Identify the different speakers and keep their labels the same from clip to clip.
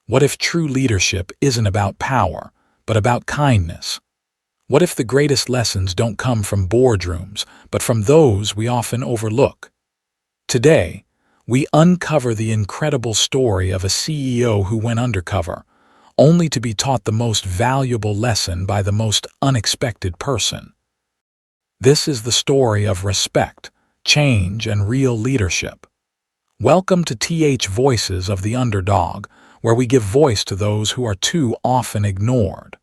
Speaker 1: What if true leadership isn't about power, but about kindness? What if the greatest lessons don't come from boardrooms, but from those we often overlook? Today, we uncover the incredible story of a CEO who went undercover, only to be taught the most valuable lesson by the most unexpected person. This is the story of respect, change, and real leadership. Welcome to Voices of the Underdog, where we give voice to those who are too often ignored.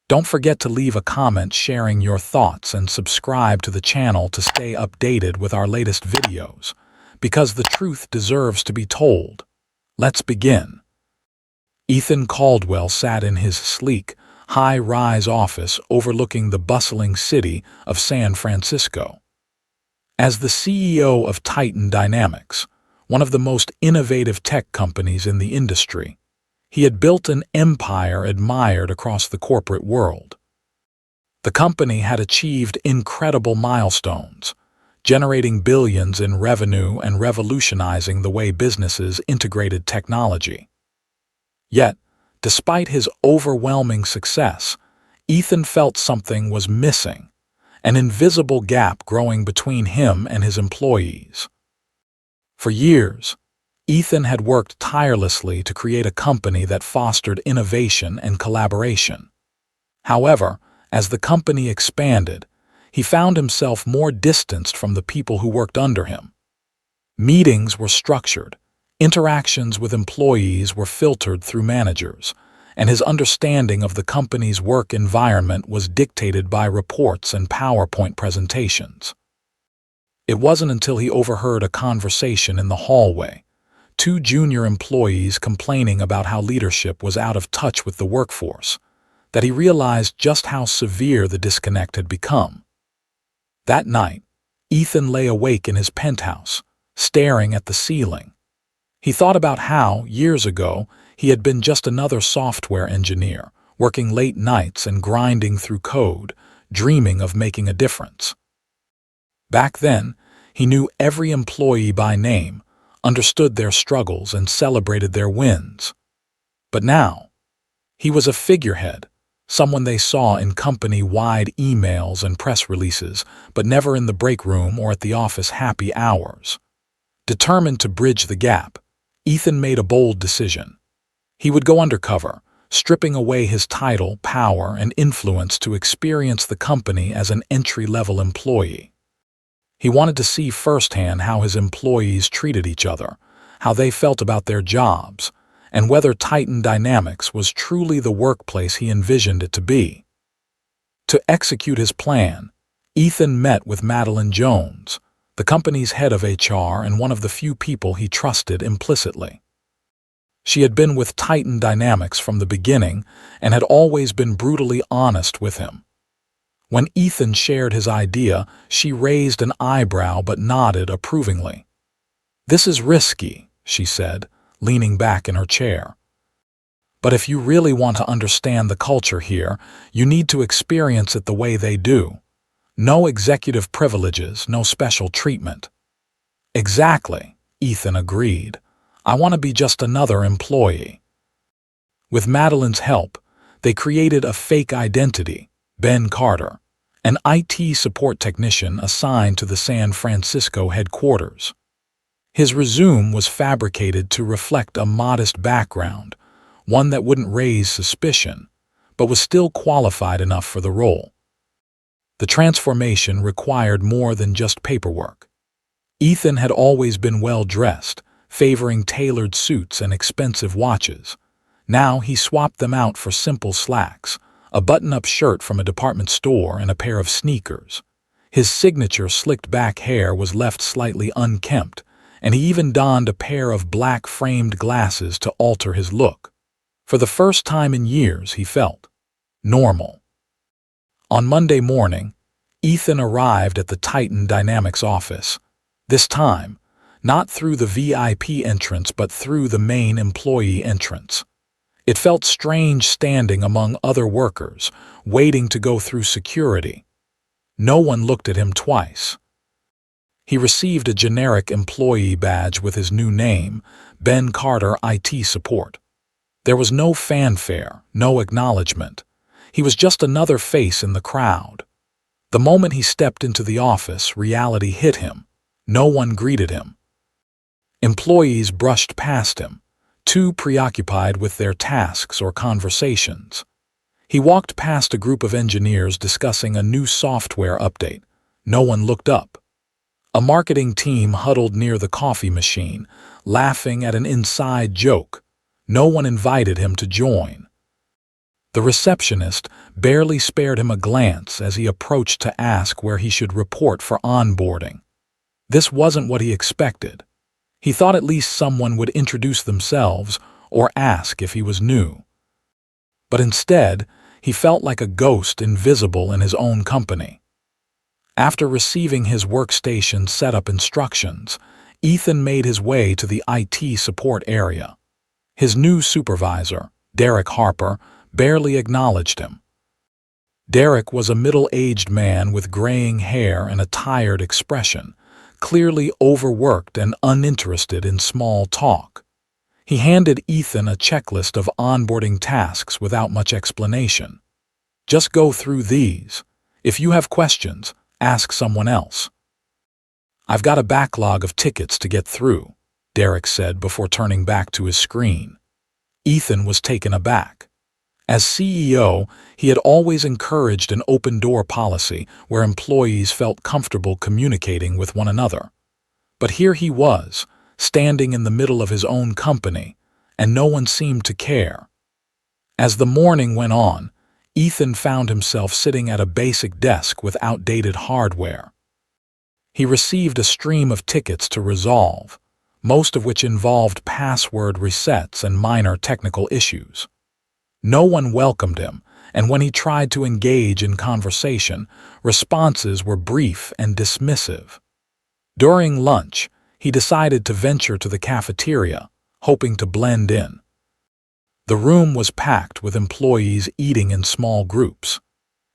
Speaker 1: Don't forget to leave a comment sharing your thoughts and subscribe to the channel to stay updated with our latest videos, because the truth deserves to be told. Let's begin. Ethan Caldwell sat in his sleek, high-rise office overlooking the bustling city of San Francisco. As the CEO of Titan Dynamics, one of the most innovative tech companies in the industry, he had built an empire admired across the corporate world. The company had achieved incredible milestones, generating billions in revenue and revolutionizing the way businesses integrated technology. Yet, despite his overwhelming success, Ethan felt something was missing, an invisible gap growing between him and his employees. For years, Ethan had worked tirelessly to create a company that fostered innovation and collaboration. However, as the company expanded, he found himself more distanced from the people who worked under him. Meetings were structured, interactions with employees were filtered through managers, and his understanding of the company's work environment was dictated by reports and PowerPoint presentations. It wasn't until he overheard a conversation in the hallway, two junior employees complaining about how leadership was out of touch with the workforce, that he realized just how severe the disconnect had become. That night, Ethan lay awake in his penthouse, staring at the ceiling. He thought about how, years ago, he had been just another software engineer, working late nights and grinding through code, dreaming of making a difference. Back then, he knew every employee by name, understood their struggles, and celebrated their wins. But now, he was a figurehead, someone they saw in company-wide emails and press releases, but never in the break room or at the office happy hours. Determined to bridge the gap, Ethan made a bold decision. He would go undercover, stripping away his title, power, and influence to experience the company as an entry-level employee. He wanted to see firsthand how his employees treated each other, how they felt about their jobs, and whether Titan Dynamics was truly the workplace he envisioned it to be. To execute his plan, Ethan met with Madeline Jones, the company's head of HR and one of the few people he trusted implicitly. She had been with Titan Dynamics from the beginning and had always been brutally honest with him. When Ethan shared his idea, she raised an eyebrow but nodded approvingly. "This is risky," she said, leaning back in her chair. "But if you really want to understand the culture here, you need to experience it the way they do. No executive privileges, no special treatment." "Exactly," Ethan agreed. "I want to be just another employee." With Madeline's help, they created a fake identity, Ben Carter, an IT support technician assigned to the San Francisco headquarters. His resume was fabricated to reflect a modest background, one that wouldn't raise suspicion, but was still qualified enough for the role. The transformation required more than just paperwork. Ethan had always been well-dressed, favoring tailored suits and expensive watches. Now he swapped them out for simple slacks, a button-up shirt from a department store, and a pair of sneakers. His signature slicked-back hair was left slightly unkempt, and he even donned a pair of black-framed glasses to alter his look. For the first time in years, he felt normal. On Monday morning, Ethan arrived at the Titan Dynamics office, this time not through the VIP entrance but through the main employee entrance. It felt strange standing among other workers, waiting to go through security. No one looked at him twice. He received a generic employee badge with his new name, Ben Carter IT Support. There was no fanfare, no acknowledgement. He was just another face in the crowd. The moment he stepped into the office, reality hit him. No one greeted him. Employees brushed past him, too preoccupied with their tasks or conversations. He walked past a group of engineers discussing a new software update. No one looked up. A marketing team huddled near the coffee machine, laughing at an inside joke. No one invited him to join. The receptionist barely spared him a glance as he approached to ask where he should report for onboarding. This wasn't what he expected. He thought at least someone would introduce themselves or ask if he was new. But instead, he felt like a ghost invisible in his own company. After receiving his workstation setup instructions, Ethan made his way to the IT support area. His new supervisor, Derek Harper, barely acknowledged him. Derek was a middle-aged man with graying hair and a tired expression, clearly overworked and uninterested in small talk. He handed Ethan a checklist of onboarding tasks without much explanation. Just go through these. If you have questions, ask someone else. I've got a backlog of tickets to get through, Derek said before turning back to his screen. Ethan was taken aback. As CEO, he had always encouraged an open-door policy where employees felt comfortable communicating with one another. But here he was, standing in the middle of his own company, and no one seemed to care. As the morning went on, Ethan found himself sitting at a basic desk with outdated hardware. He received a stream of tickets to resolve, most of which involved password resets and minor technical issues. No one welcomed him, and when he tried to engage in conversation, responses were brief and dismissive. During lunch, he decided to venture to the cafeteria, hoping to blend in. The room was packed with employees eating in small groups.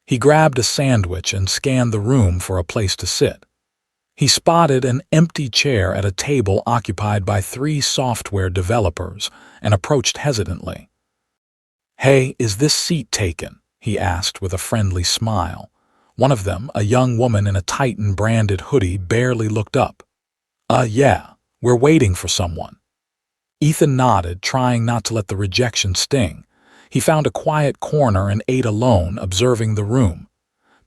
Speaker 1: He grabbed a sandwich and scanned the room for a place to sit. He spotted an empty chair at a table occupied by 3 software developers and approached hesitantly. "Hey, is this seat taken?" he asked with a friendly smile. One of them, a young woman in a Titan-branded hoodie, barely looked up. Yeah, we're waiting for someone." Ethan nodded, trying not to let the rejection sting. He found a quiet corner and ate alone, observing the room.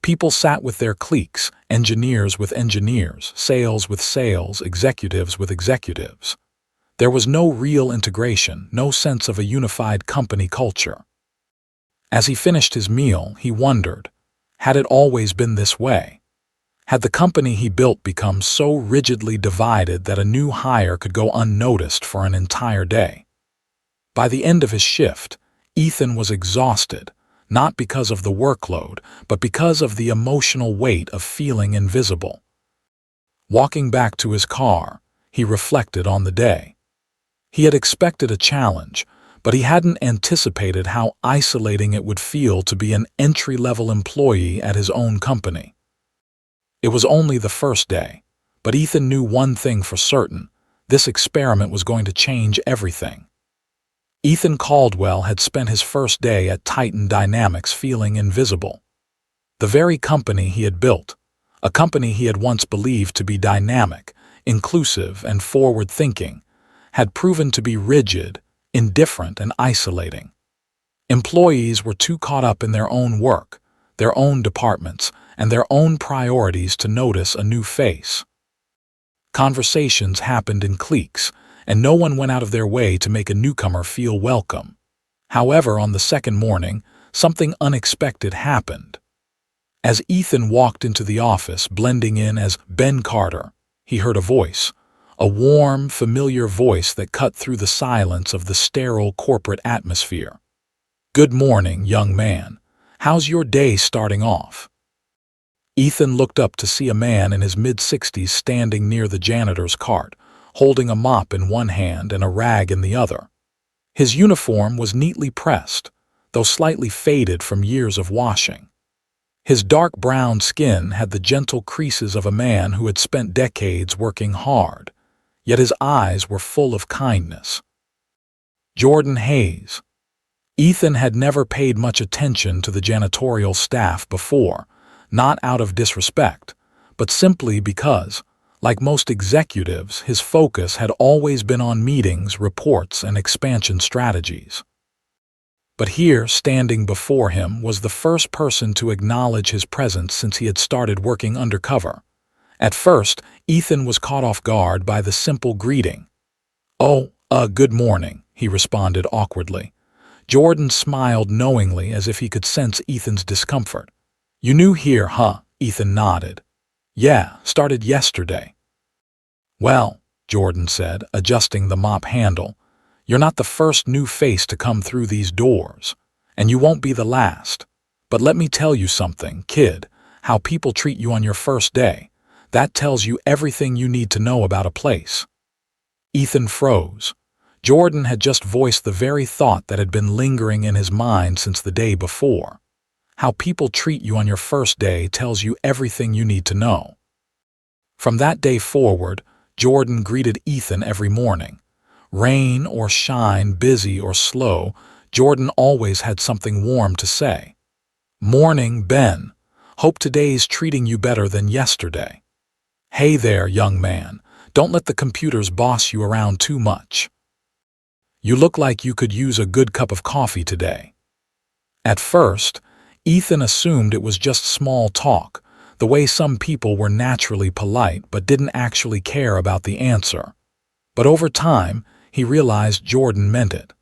Speaker 1: People sat with their cliques, engineers with engineers, sales with sales, executives with executives. There was no real integration, no sense of a unified company culture. As he finished his meal, he wondered, had it always been this way? Had the company he built become so rigidly divided that a new hire could go unnoticed for an entire day? By the end of his shift, Ethan was exhausted, not because of the workload, but because of the emotional weight of feeling invisible. Walking back to his car, he reflected on the day. He had expected a challenge, but he hadn't anticipated how isolating it would feel to be an entry-level employee at his own company. It was only the first day, but Ethan knew one thing for certain: this experiment was going to change everything. Ethan Caldwell had spent his first day at Titan Dynamics feeling invisible. The very company he had built, a company he had once believed to be dynamic, inclusive, and forward-thinking, had proven to be rigid, indifferent, and isolating. Employees were too caught up in their own work, their own departments, and their own priorities to notice a new face. Conversations happened in cliques, and no one went out of their way to make a newcomer feel welcome. However, on the second morning, something unexpected happened. As Ethan walked into the office, blending in as Ben Carter, he heard a voice, a warm, familiar voice that cut through the silence of the sterile corporate atmosphere. "Good morning, young man. How's your day starting off?" Ethan looked up to see a man in his mid-60s standing near the janitor's cart, holding a mop in one hand and a rag in the other. His uniform was neatly pressed, though slightly faded from years of washing. His dark brown skin had the gentle creases of a man who had spent decades working hard, yet his eyes were full of kindness. "Jordan Hayes," Ethan had never paid much attention to the janitorial staff before, not out of disrespect, but simply because, like most executives, his focus had always been on meetings, reports, and expansion strategies. But here, standing before him, was the first person to acknowledge his presence since he had started working undercover. At first, Ethan was caught off guard by the simple greeting. "Oh, good morning," he responded awkwardly. Jordan smiled knowingly as if he could sense Ethan's discomfort. "You new here, huh?" Ethan nodded. "Yeah, started yesterday." "Well," Jordan said, adjusting the mop handle, "you're not the first new face to come through these doors, and you won't be the last. But let me tell you something, kid, how people treat you on your first day. That tells you everything you need to know about a place." Ethan froze. Jordan had just voiced the very thought that had been lingering in his mind since the day before. How people treat you on your first day tells you everything you need to know. From that day forward, Jordan greeted Ethan every morning. Rain or shine, busy or slow, Jordan always had something warm to say. "Morning, Ben. Hope today's treating you better than yesterday. Hey there, young man. Don't let the computers boss you around too much. You look like you could use a good cup of coffee today." At first, Ethan assumed it was just small talk, the way some people were naturally polite but didn't actually care about the answer. But over time, he realized Jordan meant it.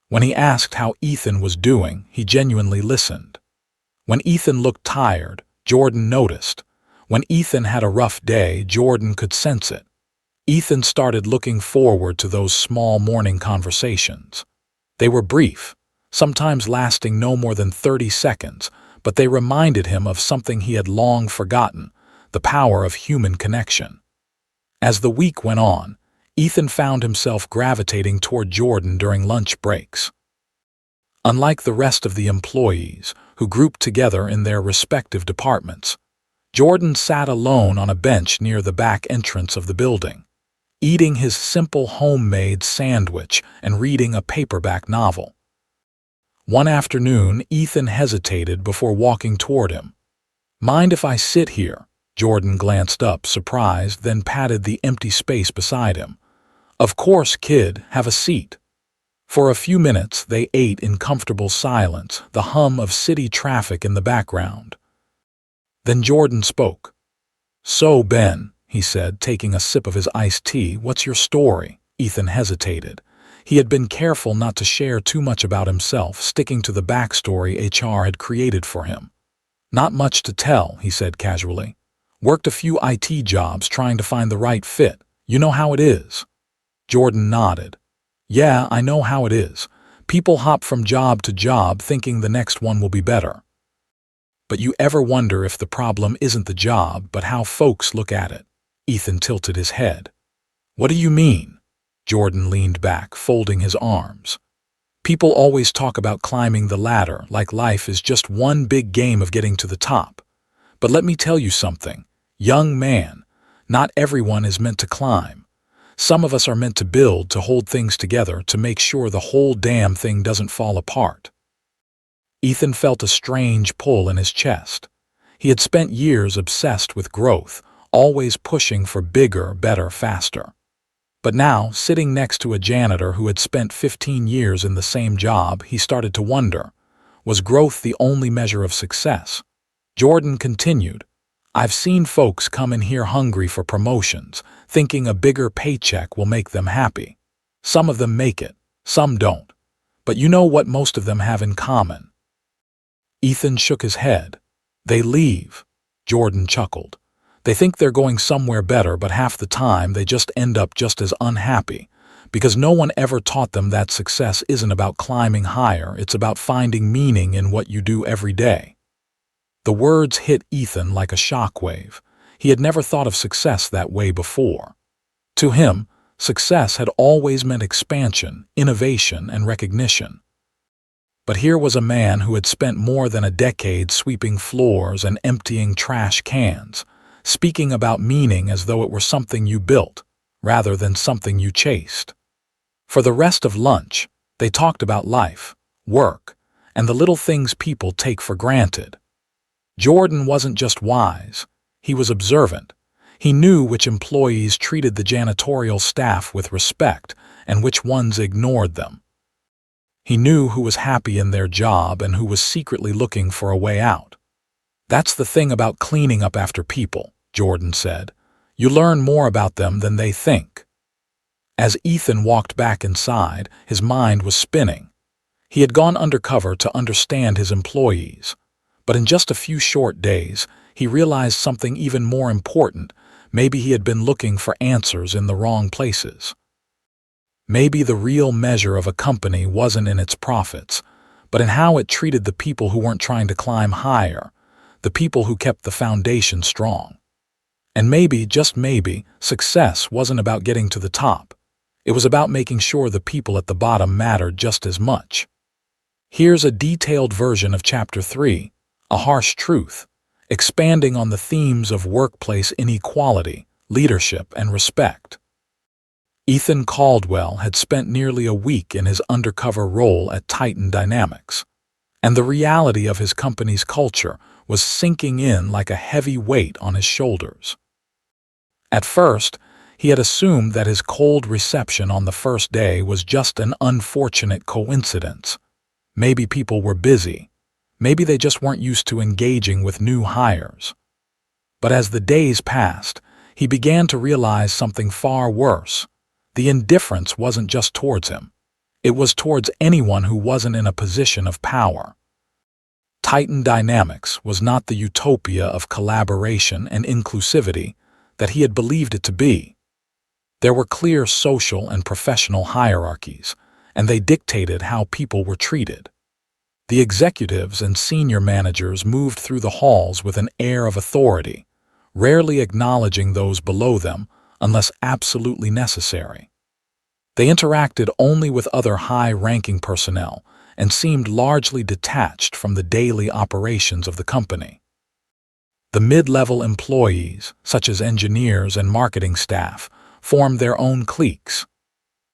Speaker 1: When he asked how Ethan was doing, he genuinely listened. When Ethan looked tired, Jordan noticed. When Ethan had a rough day, Jordan could sense it. Ethan started looking forward to those small morning conversations. They were brief, sometimes lasting no more than 30 seconds, but they reminded him of something he had long forgotten, the power of human connection. As the week went on, Ethan found himself gravitating toward Jordan during lunch breaks. Unlike the rest of the employees, who grouped together in their respective departments, Jordan sat alone on a bench near the back entrance of the building, eating his simple homemade sandwich and reading a paperback novel. One afternoon, Ethan hesitated before walking toward him. "Mind if I sit here?" Jordan glanced up, surprised, then patted the empty space beside him. "Of course, kid, have a seat." For a few minutes, they ate in comfortable silence, the hum of city traffic in the background. Then Jordan spoke. "So, Ben," he said, taking a sip of his iced tea, "what's your story?" Ethan hesitated. He had been careful not to share too much about himself, sticking to the backstory HR had created for him. "Not much to tell," he said casually. "Worked a few IT jobs trying to find the right fit. You know how it is." Jordan nodded. "Yeah, I know how it is. People hop from job to job thinking the next one will be better. But you ever wonder if the problem isn't the job, but how folks look at it?" Ethan tilted his head. "What do you mean?" Jordan leaned back, folding his arms. "People always talk about climbing the ladder, like life is just one big game of getting to the top. But let me tell you something, young man, not everyone is meant to climb. Some of us are meant to build, to hold things together, to make sure the whole damn thing doesn't fall apart." Ethan felt a strange pull in his chest. He had spent years obsessed with growth, always pushing for bigger, better, faster. But now, sitting next to a janitor who had spent 15 years in the same job, he started to wonder, was growth the only measure of success? Jordan continued, "I've seen folks come in here hungry for promotions, thinking a bigger paycheck will make them happy. Some of them make it, some don't. But you know what most of them have in common?" Ethan shook his head. "They leave." Jordan chuckled. "They think they're going somewhere better, but half the time they just end up just as unhappy, because no one ever taught them that success isn't about climbing higher, it's about finding meaning in what you do every day." The words hit Ethan like a shockwave. He had never thought of success that way before. To him, success had always meant expansion, innovation, and recognition. But here was a man who had spent more than a decade sweeping floors and emptying trash cans, speaking about meaning as though it were something you built, rather than something you chased. For the rest of lunch, they talked about life, work, and the little things people take for granted. Jordan wasn't just wise, he was observant. He knew which employees treated the janitorial staff with respect and which ones ignored them. He knew who was happy in their job and who was secretly looking for a way out. "That's the thing about cleaning up after people," Jordan said. "You learn more about them than they think." As Ethan walked back inside, his mind was spinning. He had gone undercover to understand his employees, but in just a few short days, he realized something even more important. Maybe he had been looking for answers in the wrong places. Maybe the real measure of a company wasn't in its profits, but in how it treated the people who weren't trying to climb higher, the people who kept the foundation strong. And maybe, just maybe, success wasn't about getting to the top. It was about making sure the people at the bottom mattered just as much. Here's a detailed version of Chapter 3, A Harsh Truth, expanding on the themes of workplace inequality, leadership, and respect. Ethan Caldwell had spent nearly a week in his undercover role at Titan Dynamics, and the reality of his company's culture was sinking in like a heavy weight on his shoulders. At first, he had assumed that his cold reception on the first day was just an unfortunate coincidence. Maybe people were busy. Maybe they just weren't used to engaging with new hires. But as the days passed, he began to realize something far worse. The indifference wasn't just towards him. It was towards anyone who wasn't in a position of power. Titan Dynamics was not the utopia of collaboration and inclusivity that he had believed it to be. There were clear social and professional hierarchies, and they dictated how people were treated. The executives and senior managers moved through the halls with an air of authority, rarely acknowledging those below them unless absolutely necessary. They interacted only with other high-ranking personnel and seemed largely detached from the daily operations of the company. The mid-level employees, such as engineers and marketing staff, formed their own cliques.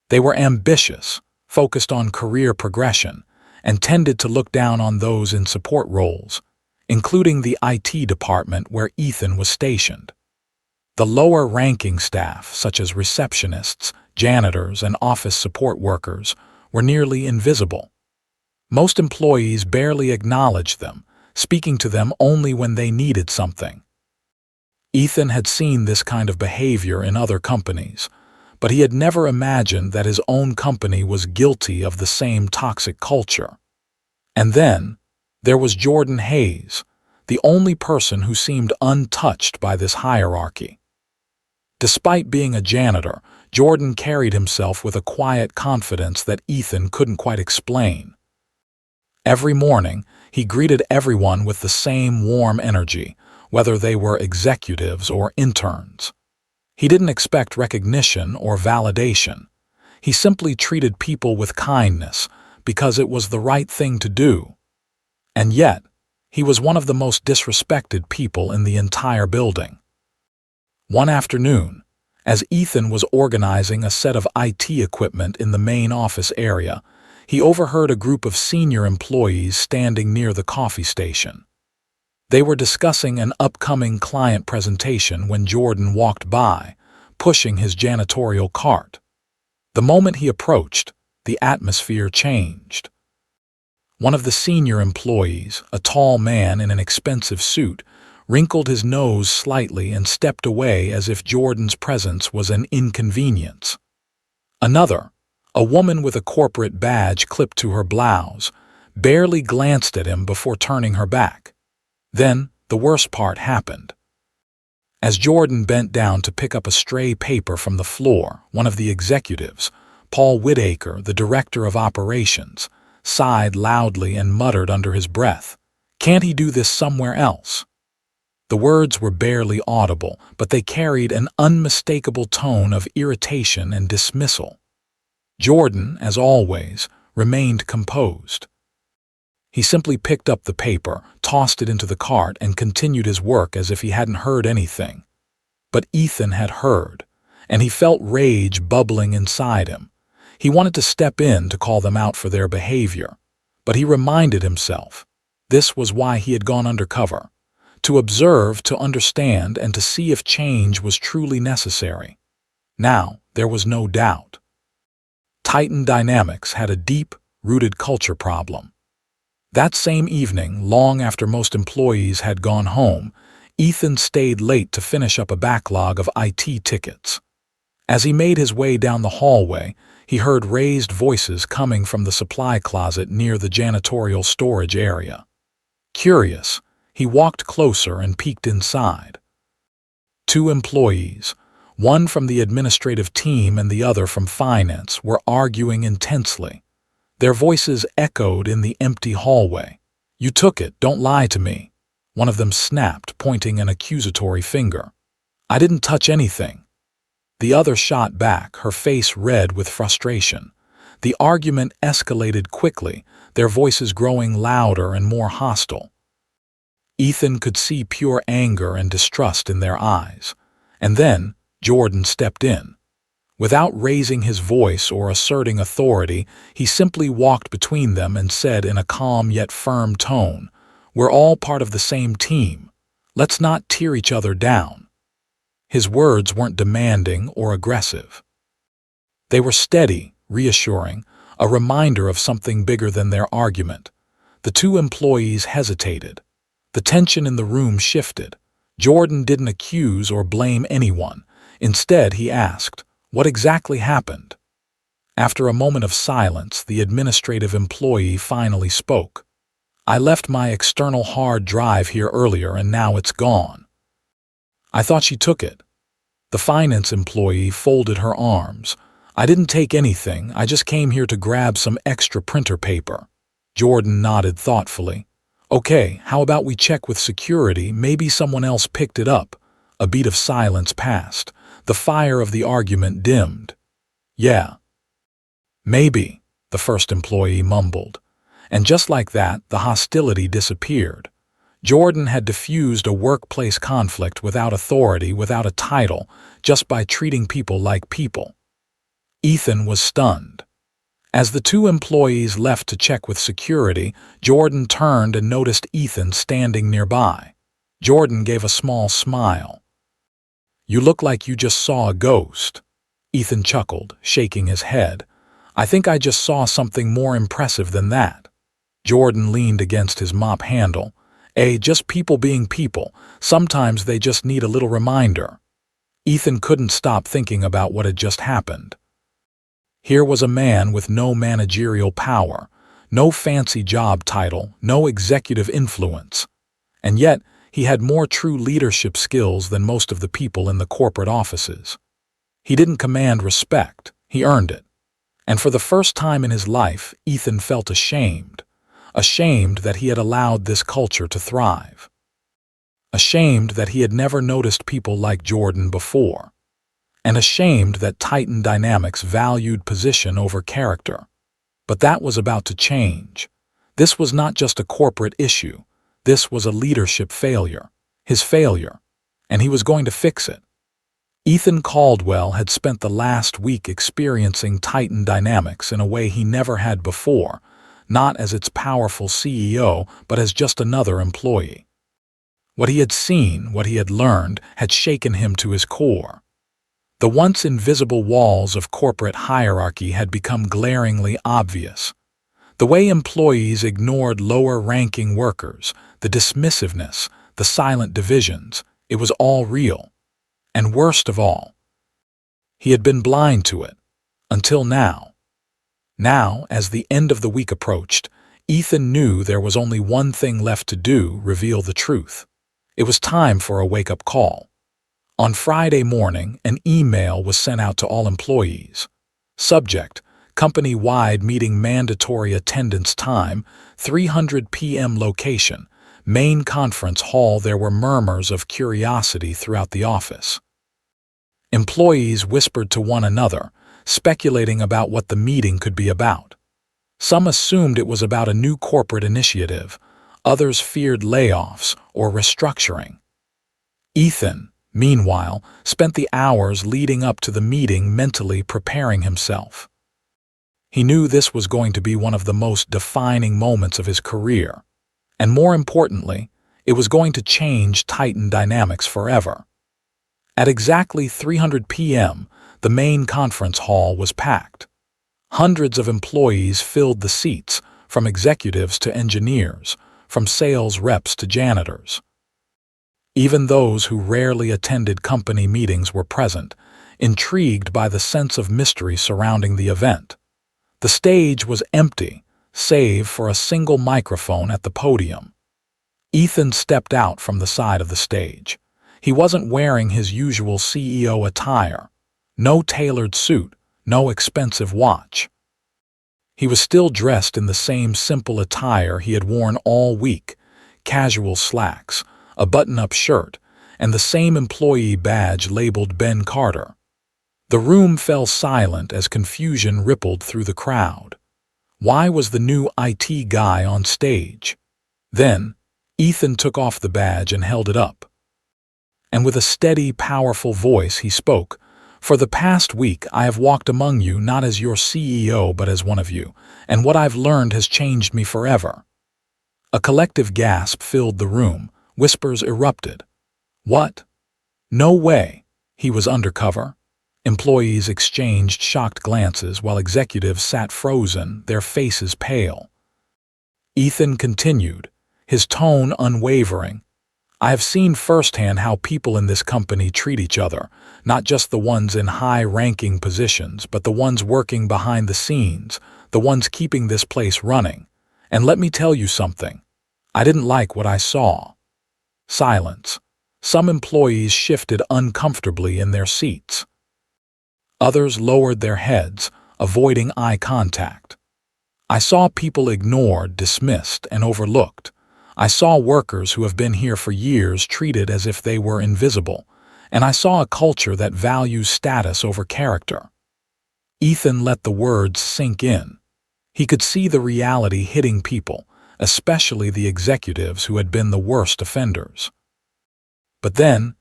Speaker 1: They were ambitious, focused on career progression, and tended to look down on those in support roles, including the IT department where Ethan was stationed. The lower-ranking staff, such as receptionists, janitors, and office support workers, were nearly invisible. Most employees barely acknowledged them, speaking to them only when they needed something. Ethan had seen this kind of behavior in other companies, but he had never imagined that his own company was guilty of the same toxic culture. And then, there was Jordan Hayes, the only person who seemed untouched by this hierarchy. Despite being a janitor, Jordan carried himself with a quiet confidence that Ethan couldn't quite explain. Every morning, he greeted everyone with the same warm energy, whether they were executives or interns. He didn't expect recognition or validation. He simply treated people with kindness because it was the right thing to do. And yet, he was one of the most disrespected people in the entire building. One afternoon, as Ethan was organizing a set of IT equipment in the main office area, he overheard a group of senior employees standing near the coffee station. They were discussing an upcoming client presentation when Jordan walked by, pushing his janitorial cart. The moment he approached, the atmosphere changed. One of the senior employees, a tall man in an expensive suit, wrinkled his nose slightly and stepped away as if Jordan's presence was an inconvenience. Another, a woman with a corporate badge clipped to her blouse, barely glanced at him before turning her back. Then, the worst part happened. As Jordan bent down to pick up a stray paper from the floor, one of the executives, Paul Whitaker, the director of operations, sighed loudly and muttered under his breath, "Can't he do this somewhere else?" The words were barely audible, but they carried an unmistakable tone of irritation and dismissal. Jordan, as always, remained composed. He simply picked up the paper, tossed it into the cart, and continued his work as if he hadn't heard anything. But Ethan had heard, and he felt rage bubbling inside him. He wanted to step in to call them out for their behavior, But he reminded himself, this was why he had gone undercover, to observe, to understand, and to see if change was truly necessary. Now, there was no doubt. Titan Dynamics had a deep-rooted culture problem. That same evening, long after most employees had gone home, Ethan stayed late to finish up a backlog of IT tickets. As he made his way down the hallway, he heard raised voices coming from the supply closet near the janitorial storage area. Curious, he walked closer and peeked inside. Two employees, one from the administrative team and the other from finance, were arguing intensely. Their voices echoed in the empty hallway. "You took it, don't lie to me," one of them snapped, pointing an accusatory finger. "I didn't touch anything." The other shot back, her face red with frustration. The argument escalated quickly, their voices growing louder and more hostile. Ethan could see pure anger and distrust in their eyes. And then Jordan stepped in. Without raising his voice or asserting authority, he simply walked between them and said in a calm yet firm tone, "We're all part of the same team. Let's not tear each other down." His words weren't demanding or aggressive. They were steady, reassuring, a reminder of something bigger than their argument. The two employees hesitated. The tension in the room shifted. Jordan didn't accuse or blame anyone. Instead, he asked, "What exactly happened?" After a moment of silence, the administrative employee finally spoke. "I left my external hard drive here earlier and now it's gone." "I thought she took it." The finance employee folded her arms. "I didn't take anything, I just came here to grab some extra printer paper." Jordan nodded thoughtfully. "Okay, how about we check with security, maybe someone else picked it up." A beat of silence passed. The fire of the argument dimmed. "Yeah. Maybe," the first employee mumbled. And just like that, the hostility disappeared. Jordan had diffused a workplace conflict without authority, without a title, just by treating people like people. Ethan was stunned. As the two employees left to check with security, Jordan turned and noticed Ethan standing nearby. Jordan gave a small smile. "You look like you just saw a ghost." Ethan chuckled, shaking his head. "I think I just saw something more impressive than that." Jordan leaned against his mop handle. Just people being people. Sometimes they just need a little reminder." Ethan couldn't stop thinking about what had just happened. Here was a man with no managerial power, no fancy job title, no executive influence. And yet, he had more true leadership skills than most of the people in the corporate offices. He didn't command respect, he earned it. And for the first time in his life, Ethan felt ashamed. Ashamed that he had allowed this culture to thrive. Ashamed that he had never noticed people like Jordan before. And ashamed that Titan Dynamics valued position over character. But that was about to change. This was not just a corporate issue. This was a leadership failure. His failure. And he was going to fix it. Ethan Caldwell had spent the last week experiencing Titan Dynamics in a way he never had before, not as its powerful CEO, but as just another employee. What he had seen, what he had learned, had shaken him to his core. The once invisible walls of corporate hierarchy had become glaringly obvious. The way employees ignored lower-ranking workers, the dismissiveness, the silent divisions, it was all real. And worst of all, he had been blind to it, until now. Now, as the end of the week approached, Ethan knew there was only one thing left to do: reveal the truth. It was time for a wake-up call. On Friday morning, an email was sent out to all employees. Subject: company-wide meeting, mandatory attendance time, 300 p.m. location, main conference hall. There were murmurs of curiosity throughout the office. Employees whispered to one another, speculating about what the meeting could be about. Some assumed it was about a new corporate initiative. Others feared layoffs or restructuring. Ethan, meanwhile, spent the hours leading up to the meeting mentally preparing himself. He knew this was going to be one of the most defining moments of his career. And more importantly, it was going to change Titan dynamics forever. At exactly 300 p.m., the main conference hall was packed. Hundreds of employees filled the seats, from executives to engineers, from sales reps to janitors. Even those who rarely attended company meetings were present, intrigued by the sense of mystery surrounding the event. The stage was empty, save for a single microphone at the podium. Ethan stepped out from the side of the stage. He wasn't wearing his usual CEO attire. No tailored suit, no expensive watch. He was still dressed in the same simple attire he had worn all week: casual slacks, a button-up shirt, and the same employee badge labeled Ben Carter. The room fell silent as confusion rippled through the crowd. Why was the new IT guy on stage? Then, Ethan took off the badge and held it up. And with a steady, powerful voice, he spoke, "For the past week, I have walked among you not as your CEO but as one of you, and what I've learned has changed me forever." A collective gasp filled the room. Whispers erupted. What? No way. He was undercover. Employees exchanged shocked glances while executives sat frozen, their faces pale. Ethan continued, his tone unwavering. "I have seen firsthand how people in this company treat each other, not just the ones in high-ranking positions, but the ones working behind the scenes, the ones keeping this place running. And let me tell you something. I didn't like what I saw." Silence. Some employees shifted uncomfortably in their seats. Others lowered their heads, avoiding eye contact. I saw people ignored, dismissed, and overlooked. I saw workers who have been here for years treated as if they were invisible, and I saw a culture that values status over character. Ethan let the words sink in. He could see the reality hitting people, especially the executives who had been the worst offenders. But then,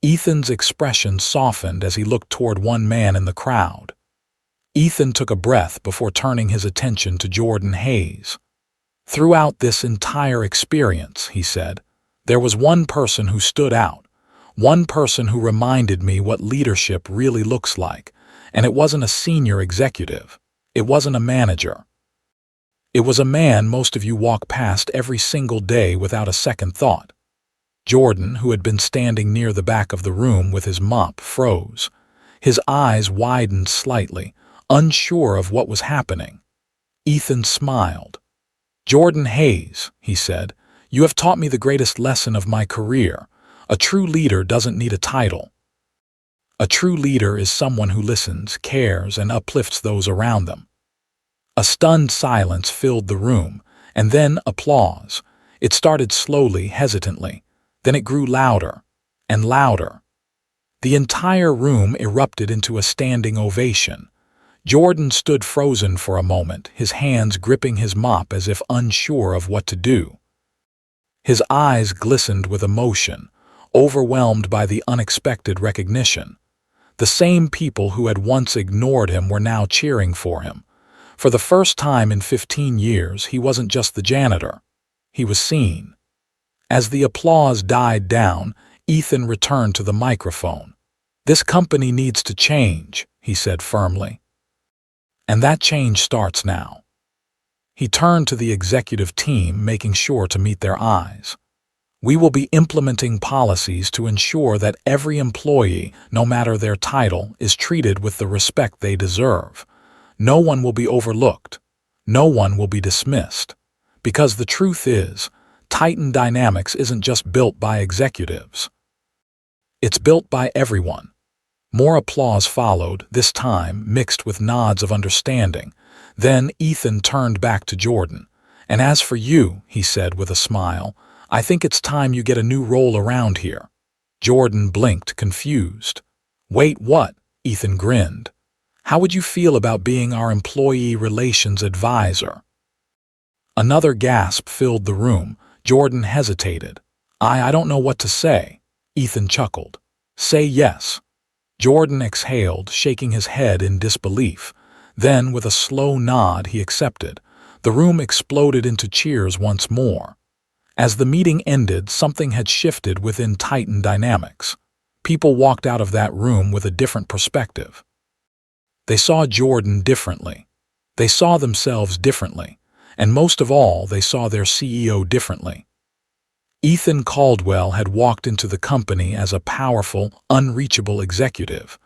Speaker 1: Ethan's expression softened as he looked toward one man in the crowd. Ethan took a breath before turning his attention to Jordan Hayes. "Throughout this entire experience," he said, "there was one person who stood out, one person who reminded me what leadership really looks like, and it wasn't a senior executive. It wasn't a manager. It was a man most of you walk past every single day without a second thought." Jordan, who had been standing near the back of the room with his mop, froze. His eyes widened slightly, unsure of what was happening. Ethan smiled. "Jordan Hayes," he said, "you have taught me the greatest lesson of my career. A true leader doesn't need a title. A true leader is someone who listens, cares, and uplifts those around them." A stunned silence filled the room, and then applause. It started slowly, hesitantly. Then it grew louder and louder. The entire room erupted into a standing ovation. Jordan stood frozen for a moment, his hands gripping his mop as if unsure of what to do. His eyes glistened with emotion, overwhelmed by the unexpected recognition. The same people who had once ignored him were now cheering for him. For the first time in 15 years, he wasn't just the janitor. He was seen. As the applause died down, Ethan returned to the microphone. "This company needs to change," he said firmly. "And that change starts now." He turned to the executive team, making sure to meet their eyes. "We will be implementing policies to ensure that every employee, no matter their title, is treated with the respect they deserve. No one will be overlooked. No one will be dismissed. Because the truth is, Titan Dynamics isn't just built by executives. It's built by everyone." More applause followed, this time mixed with nods of understanding. Then Ethan turned back to Jordan. "And as for you," he said with a smile, "I think it's time you get a new role around here." Jordan blinked, confused. "Wait, what?" Ethan grinned. "How would you feel about being our employee relations advisor?" Another gasp filled the room. Jordan hesitated. I don't know what to say." Ethan chuckled. "Say yes." Jordan exhaled, shaking his head in disbelief. Then, with a slow nod he accepted, the room exploded into cheers once more. As the meeting ended, something had shifted within Titan Dynamics. People walked out of that room with a different perspective. They saw Jordan differently. They saw themselves differently. And most of all, they saw their CEO differently. Ethan Caldwell had walked into the company as a powerful, unreachable executive,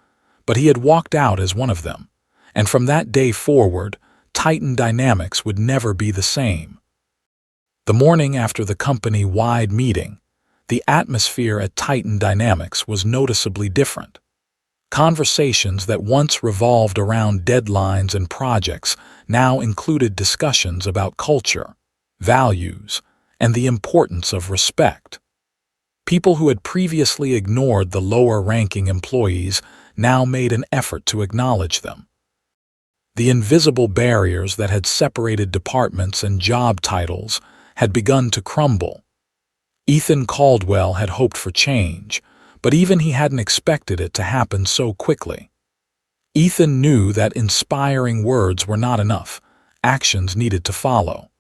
Speaker 1: but he had walked out as one of them. And from that day forward, Titan Dynamics would never be the same. The morning after the company-wide meeting, the atmosphere at Titan Dynamics was noticeably different. Conversations that once revolved around deadlines and projects now included discussions about culture, values, and the importance of respect. People who had previously ignored the lower-ranking employees now made an effort to acknowledge them. The invisible barriers that had separated departments and job titles had begun to crumble. Ethan Caldwell had hoped for change, but even he hadn't expected it to happen so quickly. Ethan knew that inspiring words were not enough. Actions needed to follow.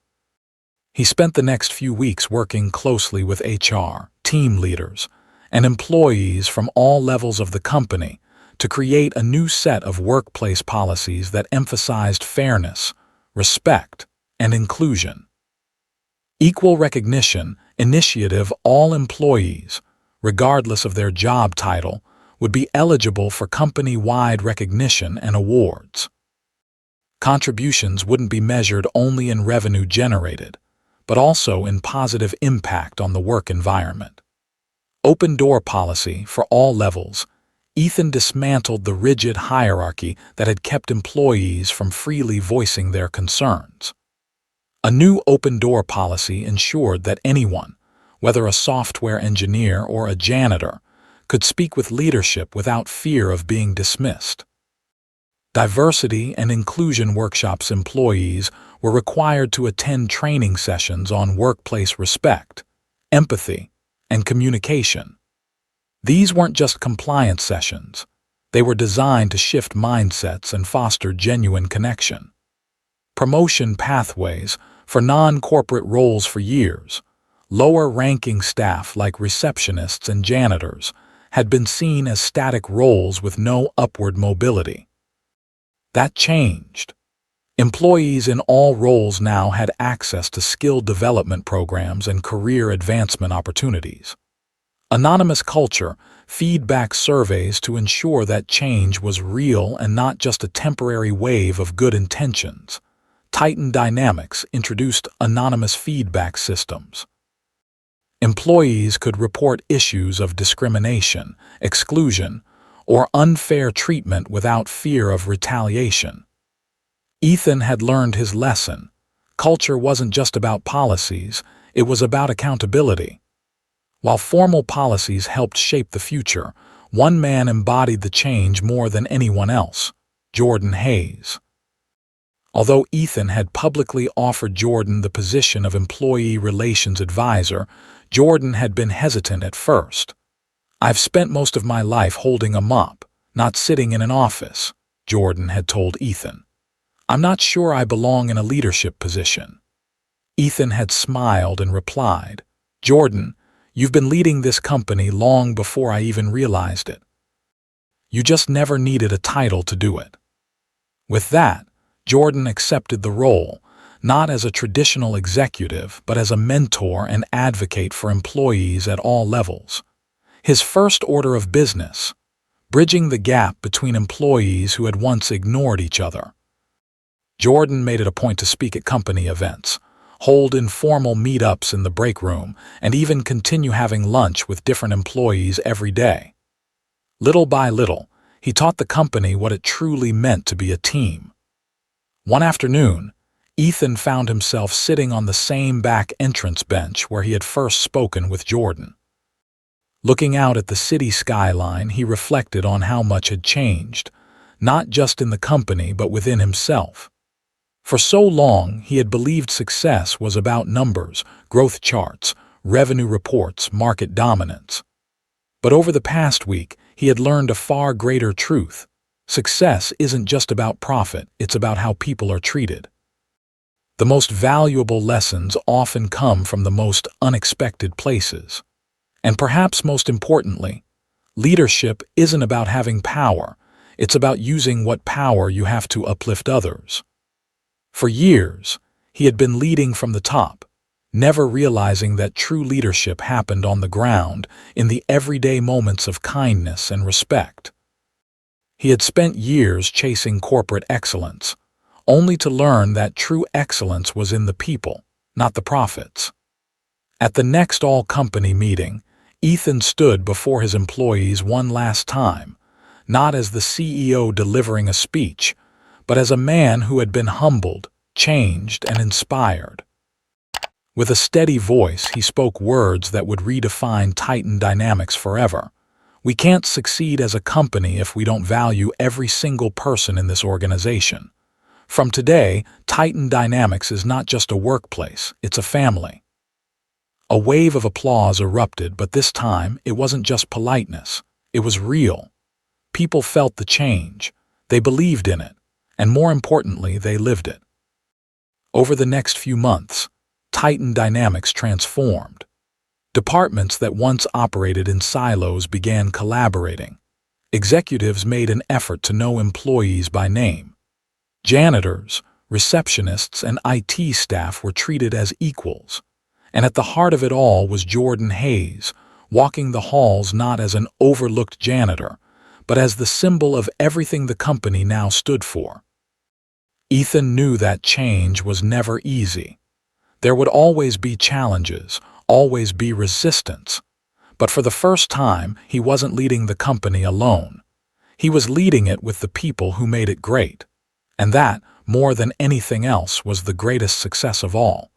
Speaker 1: He spent the next few weeks working closely with HR, team leaders, and employees from all levels of the company to create a new set of workplace policies that emphasized fairness, respect, and inclusion. Equal recognition initiative: all employees, regardless of their job title, would be eligible for company-wide recognition and awards. Contributions wouldn't be measured only in revenue generated, but also in positive impact on the work environment. Open door policy for all levels. Ethan dismantled the rigid hierarchy that had kept employees from freely voicing their concerns. A new open door policy ensured that anyone, whether a software engineer or a janitor, could speak with leadership without fear of being dismissed. Diversity and inclusion workshops: employees were required to attend training sessions on workplace respect, empathy, and communication. These weren't just compliance sessions. They were designed to shift mindsets and foster genuine connection. Promotion pathways for non-corporate roles: for years, lower-ranking staff like receptionists and janitors had been seen as static roles with no upward mobility. That changed. Employees in all roles now had access to skill development programs and career advancement opportunities. Anonymous culture feedback surveys to ensure that change was real and not just a temporary wave of good intentions. Titan Dynamics introduced anonymous feedback systems. Employees could report issues of discrimination, exclusion, or unfair treatment without fear of retaliation. Ethan had learned his lesson. Culture wasn't just about policies, it was about accountability. While formal policies helped shape the future, one man embodied the change more than anyone else: Jordan Hayes. Although Ethan had publicly offered Jordan the position of employee relations advisor, Jordan had been hesitant at first. "I've spent most of my life holding a mop, not sitting in an office," Jordan had told Ethan. "I'm not sure I belong in a leadership position." Ethan had smiled and replied, "Jordan, you've been leading this company long before I even realized it. You just never needed a title to do it." With that, Jordan accepted the role, not as a traditional executive, but as a mentor and advocate for employees at all levels. His first order of business: bridging the gap between employees who had once ignored each other. Jordan made it a point to speak at company events, hold informal meetups in the break room, and even continue having lunch with different employees every day. Little by little, he taught the company what it truly meant to be a team. One afternoon, Ethan found himself sitting on the same back entrance bench where he had first spoken with Jordan. Looking out at the city skyline, he reflected on how much had changed, not just in the company but within himself. For so long, he had believed success was about numbers, growth charts, revenue reports, market dominance. But over the past week, he had learned a far greater truth. Success isn't just about profit, it's about how people are treated. The most valuable lessons often come from the most unexpected places. And perhaps most importantly, leadership isn't about having power, it's about using what power you have to uplift others. For years, he had been leading from the top, never realizing that true leadership happened on the ground in the everyday moments of kindness and respect. He had spent years chasing corporate excellence, only to learn that true excellence was in the people, not the profits. At the next all-company meeting, Ethan stood before his employees one last time, not as the CEO delivering a speech, but as a man who had been humbled, changed, and inspired. With a steady voice, he spoke words that would redefine Titan Dynamics forever. We can't succeed as a company if we don't value every single person in this organization. From today, Titan Dynamics is not just a workplace, it's a family. A wave of applause erupted, but this time it wasn't just politeness. It was real. People felt the change. They believed in it. And more importantly, they lived it. Over the next few months, Titan Dynamics transformed. Departments that once operated in silos began collaborating. Executives made an effort to know employees by name. Janitors, receptionists, and IT staff were treated as equals. And at the heart of it all was Jordan Hayes, walking the halls not as an overlooked janitor, but as the symbol of everything the company now stood for. Ethan knew that change was never easy. There would always be challenges, always be resistance. But for the first time, he wasn't leading the company alone. He was leading it with the people who made it great. And that, more than anything else, was the greatest success of all.